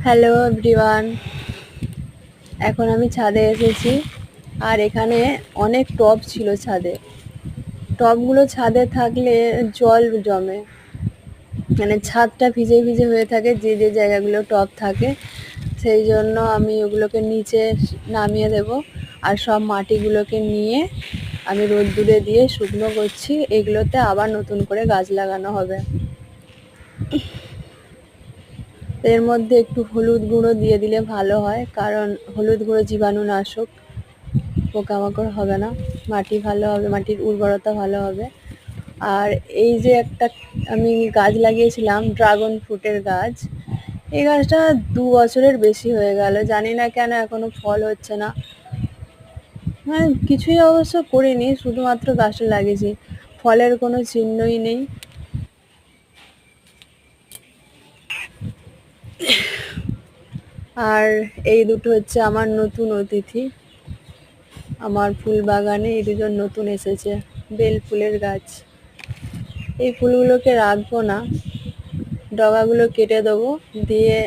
Hello everyone, এখন আমি ছাদে এসেছি। আর এখানে অনেক টব ছিল ছাদে। টবগুলো ছাদে থাকলে জল জমে, মানে ছাদটা ভিজে ভিজে হয়ে থাকে যে যে জায়গাগুলো টব থাকে। সেই জন্য আমি ওগুলোকে নিচে নামিয়ে দেব, আর সব মাটিগুলোকে নিয়ে আমি রোদ্দুরে দিয়ে শুকনো করছি। এগুলোতে আবার নতুন করে গাছ লাগানো হবে। এর মধ্যে একটু হলুদ গুঁড়ো দিয়ে দিলে ভালো হয়, কারণ হলুদ গুঁড়ো জীবাণুনাশক, পোকামাকড় হবে না, মাটি ভালো হবে, মাটির উর্বরতা ভালো হবে। আর এই যে একটা আমি গাছ লাগিয়েছিলাম ড্রাগন ফ্রুটের গাছ, এই গাছটা 2 বছরের বেশি হয়ে গেল, জানি না কেন এখনো ফল হচ্ছে না। হ্যাঁ, কিছুই অবশ্য করিনি, শুধুমাত্র গাছটা লাগিয়েছি, ফলের কোনো চিহ্নই নেই। আর এই দুটো হচ্ছে আমার নতুন অতিথি। আমার ফুল বাগানে এই দুজন নতুন এসেছে, বেল ফুলের গাছ। এই ফুলগুলোকে রাখবো না, ডগাগুলো কেটে দেবো, দিয়ে